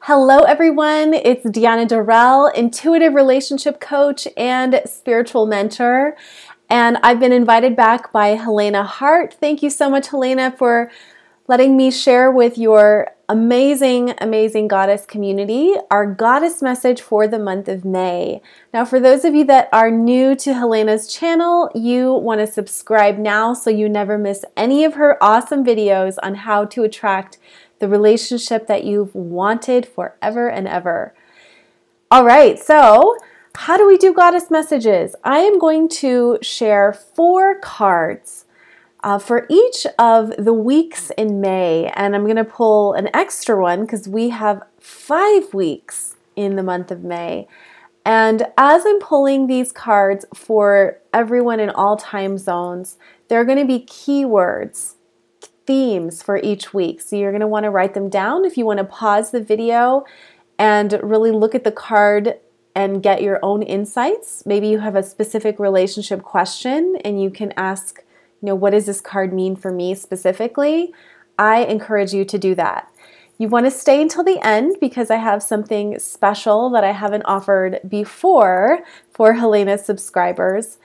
Hello everyone, it's Diana Dorell, intuitive relationship coach and spiritual mentor. And I've been invited back by Helena Hart. Thank you so much, Helena, for letting me share with your amazing goddess community our goddess message for the month of May. Now, for those of you that are new to Helena's channel, you want to subscribe now so you never miss any of her awesome videos on how to attract the relationship that you've wanted forever and ever. All right, so how do we do goddess messages? I am going to share 4 cards for each of the weeks in May, and I'm going to pull an extra one because we have 5 weeks in the month of May. And as I'm pulling these cards for everyone in all time zones, there are going to be keywords, themes for each week. So you're going to want to write them down. If you want to pause the video and really look at the card and get your own insights, maybe you have a specific relationship question and you can ask, what does this card mean for me specifically? I encourage you to do that. You want to stay until the end because I have something special that I haven't offered before for Helena's subscribers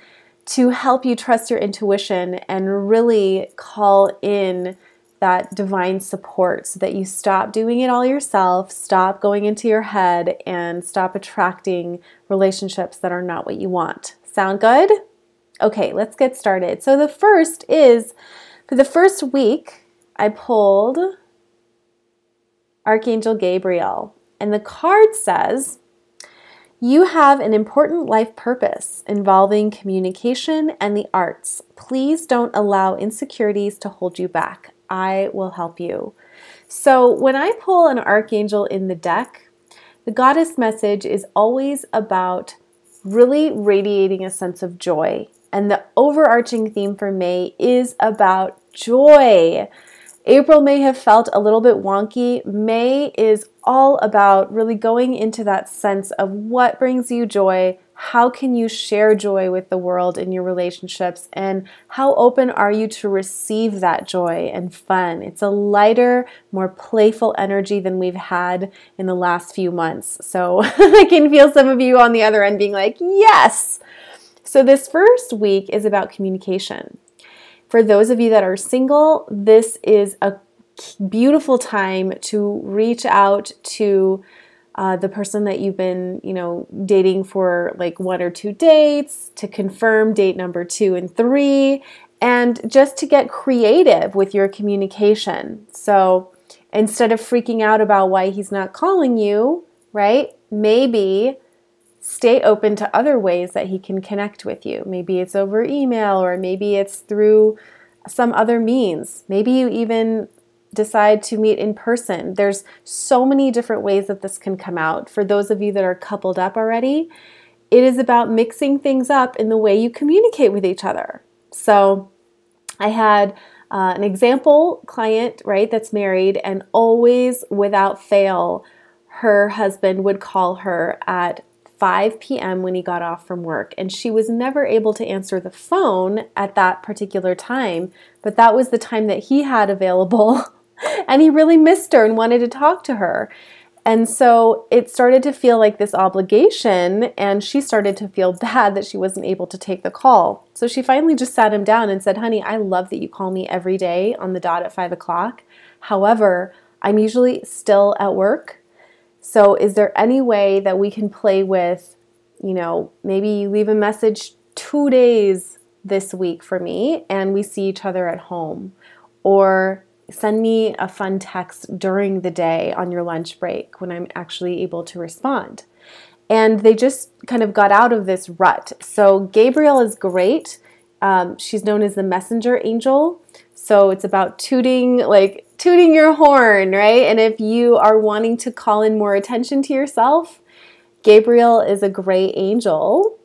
to help you trust your intuition and really call in that divine support so that you stop doing it all yourself, stop going into your head, and stop attracting relationships that are not what you want. Sound good? Okay, let's get started. So the first is, for the first week, I pulled Archangel Gabriel, and the card says, you have an important life purpose involving communication and the arts. Please don't allow insecurities to hold you back. I will help you. So when I pull an archangel in the deck, the goddess message is always about really radiating a sense of joy. And the overarching theme for May is about joy. April may have felt a little bit wonky. May is all about really going into that sense of what brings you joy, how can you share joy with the world in your relationships, and how open are you to receive that joy and fun. It's a lighter, more playful energy than we've had in the last few months. So I can feel some of you on the other end being like, yes! So this first week is about communication. For those of you that are single, this is a beautiful time to reach out to the person that you've been, dating for like 1 or 2 dates, to confirm date number 2 and 3, and just to get creative with your communication. So instead of freaking out about why he's not calling you, right? Maybe stay open to other ways that he can connect with you. Maybe it's over email, or maybe it's through some other means. Maybe you even decide to meet in person. There's so many different ways that this can come out. For those of you that are coupled up already, it is about mixing things up in the way you communicate with each other. So I had an example client, right, that's married, and always without fail, her husband would call her at 5 p.m. when he got off from work, and she was never able to answer the phone at that particular time, but that was the time that he had available, and he really missed her and wanted to talk to her. And so it started to feel like this obligation, and she started to feel bad that she wasn't able to take the call. So she finally just sat him down and said, honey, I love that you call me every day on the dot at 5 o'clock. However, I'm usually still at work. So is there any way that we can play with, maybe you leave a message 2 days this week for me and we see each other at home, or send me a fun text during the day on your lunch break when I'm actually able to respond. And they just kind of got out of this rut. So Gabriel is great. She's known as the messenger angel. So it's about tooting your horn, right? And if you are wanting to call in more attention to yourself, Gabriel is a great angel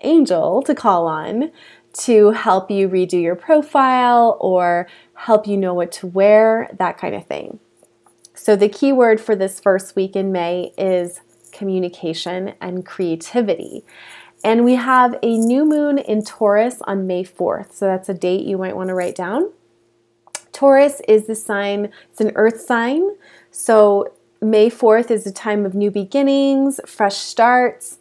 to call on to help you redo your profile or help you know what to wear, that kind of thing. So the key word for this first week in May is communication and creativity. And we have a new moon in Taurus on May 4th. So that's a date you might want to write down. Taurus is the sign, it's an earth sign. So May 4th is a time of new beginnings, fresh starts.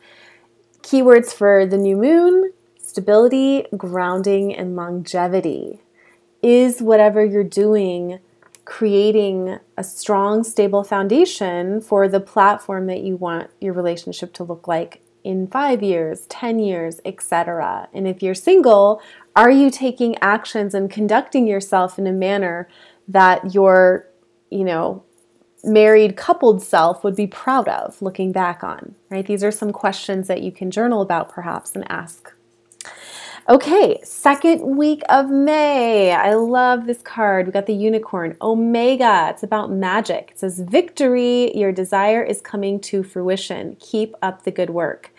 Keywords for the new moon: stability, grounding, and longevity. Is whatever you're doing creating a strong, stable foundation for the platform that you want your relationship to look like in 5 years, 10 years, etc.? And if you're single, are you taking actions and conducting yourself in a manner that your, married coupled self would be proud of looking back on, right? These are some questions that you can journal about perhaps and ask. Okay, second week of May. I love this card. We got the unicorn, Omega. It's about magic. It says, victory, your desire is coming to fruition. Keep up the good work.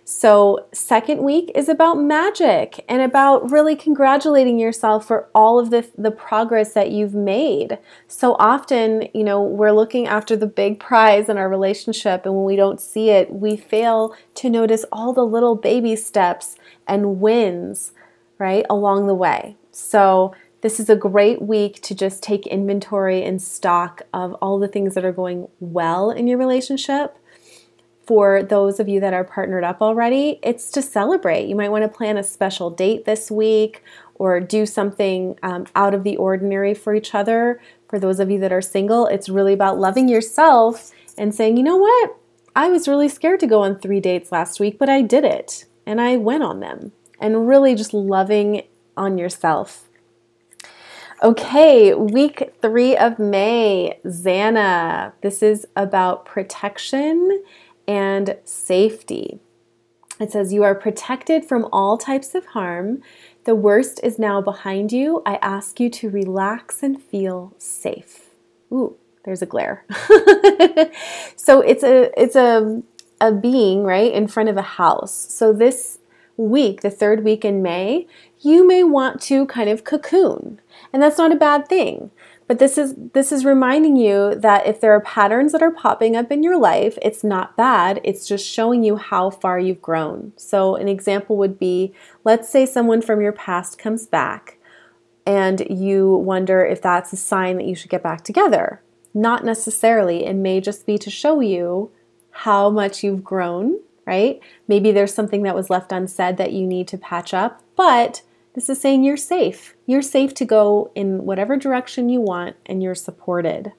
So second week is about magic and about really congratulating yourself for all of the progress that you've made. So often, we're looking after the big prize in our relationship, and when we don't see it, we fail to notice all the little baby steps and wins, right, along the way. So this is a great week to just take inventory and stock of all the things that are going well in your relationship. For those of you that are partnered up already, it's to celebrate. You might want to plan a special date this week or do something out of the ordinary for each other. For those of you that are single, it's really about loving yourself and saying, you know what? I was really scared to go on 3 dates last week, but I did it and I went on them. And really just loving on yourself. Okay, week 3 of May, Xana. This is about protection and safety. It says, you are protected from all types of harm. The worst is now behind you. I ask you to relax and feel safe. Ooh, there's a glare. So it's a being, right, in front of a house. So this week, the third week in May, you may want to kind of cocoon. And that's not a bad thing. But this is reminding you that if there are patterns that are popping up in your life, it's not bad. It's just showing you how far you've grown. So an example would be, let's say someone from your past comes back and you wonder if that's a sign that you should get back together. Not necessarily. It may just be to show you how much you've grown, right? Maybe there's something that was left unsaid that you need to patch up, but this is saying you're safe. You're safe to go in whatever direction you want and you're supported.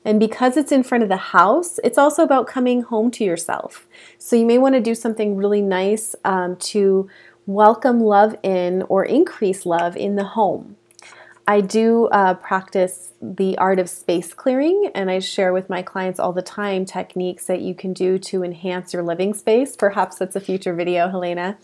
And because it's in front of the house, it's also about coming home to yourself. So you may want to do something really nice to welcome love in or increase love in the home. I do practice the art of space clearing, and I share with my clients all the time techniques that you can do to enhance your living space. Perhaps that's a future video, Helena.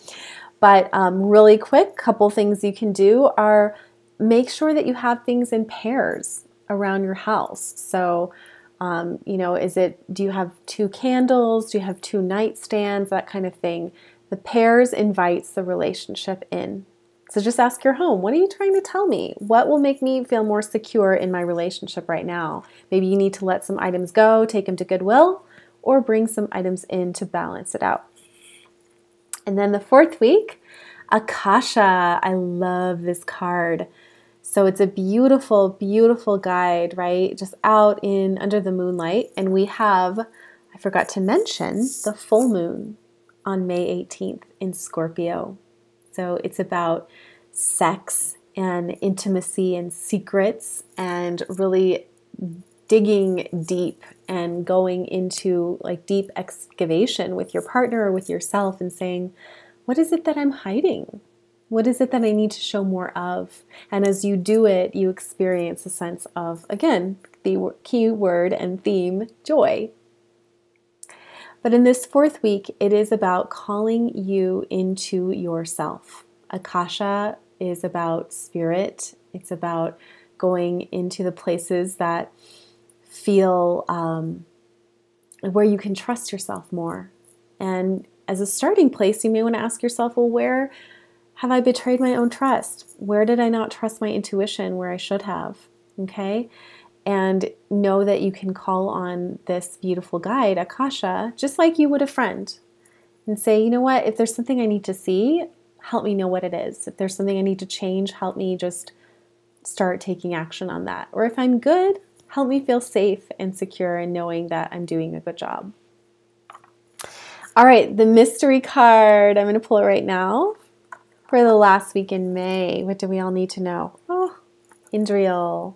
But really quick, couple things you can do are make sure that you have things in pairs around your house. So, do you have 2 candles? Do you have 2 nightstands? That kind of thing. The pairs invites the relationship in. So just ask your home, what are you trying to tell me? What will make me feel more secure in my relationship right now? Maybe you need to let some items go, take them to Goodwill, or bring some items in to balance it out. And then the 4th week, Akasha. I love this card. So it's a beautiful, beautiful guide, right? Just out in under the moonlight. And we have, I forgot to mention, the full moon on May 18th in Scorpio. So it's about sex and intimacy and secrets and really digging deep and going into like deep excavation with your partner or with yourself and saying, what is it that I'm hiding? What is it that I need to show more of? And as you do it, you experience a sense of, again, the key word and theme, joy. But in this 4th week, it is about calling you into yourself. Akasha is about spirit. It's about going into the places that feel where you can trust yourself more. And as a starting place, you may want to ask yourself, well, where have I betrayed my own trust? Where did I not trust my intuition where I should have? Okay? And know that you can call on this beautiful guide, Akasha, just like you would a friend. And say, you know what, if there's something I need to see, help me know what it is. If there's something I need to change, help me just start taking action on that. Or if I'm good, help me feel safe and secure in knowing that I'm doing a good job. All right, the mystery card. I'm going to pull it right now for the last week in May. What do we all need to know? Oh, Indriel.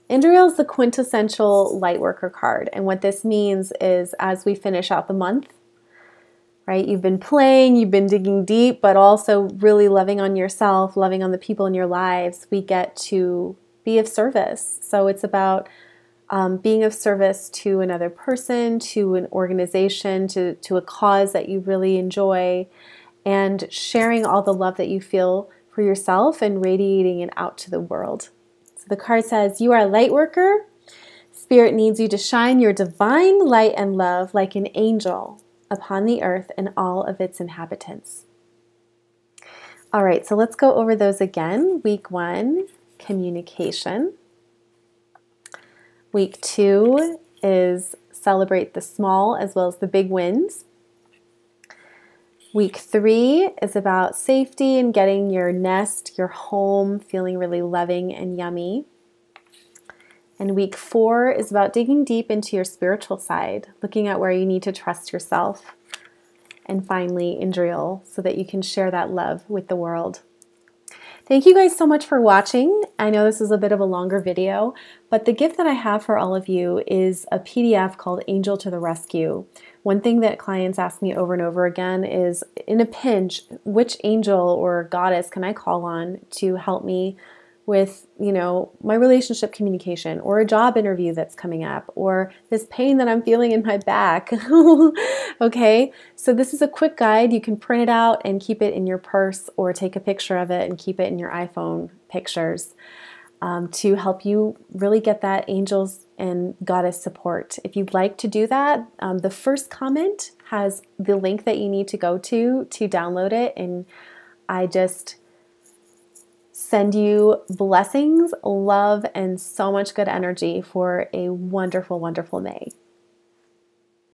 Indriel is the quintessential lightworker card. And what this means is as we finish out the month, right, you've been playing, you've been digging deep, but also really loving on yourself, loving on the people in your lives, we get to be of service. So it's about being of service to another person, to an organization, to a cause that you really enjoy, and sharing all the love that you feel for yourself and radiating it out to the world. So the card says, you are a light worker. Spirit needs you to shine your divine light and love like an angel upon the earth and all of its inhabitants. All right, so let's go over those again. Week 1, communication. Week 2 is celebrate the small as well as the big wins. Week 3 is about safety and getting your nest, your home, feeling really loving and yummy. And week 4 is about digging deep into your spiritual side, looking at where you need to trust yourself. And finally, Indriel, so that you can share that love with the world. Thank you guys so much for watching. I know this is a bit of a longer video, but the gift that I have for all of you is a PDF called Angel to the Rescue. One thing that clients ask me over and over again is, in a pinch, which angel or goddess can I call on to help me with, my relationship communication, or a job interview that's coming up, or this pain that I'm feeling in my back. Okay, so this is a quick guide. You can print it out and keep it in your purse, or take a picture of it and keep it in your iPhone pictures to help you really get that angels and goddess support. If you'd like to do that, the first comment has the link that you need to go to download it, and I just send you blessings, love, and so much good energy for a wonderful, wonderful May.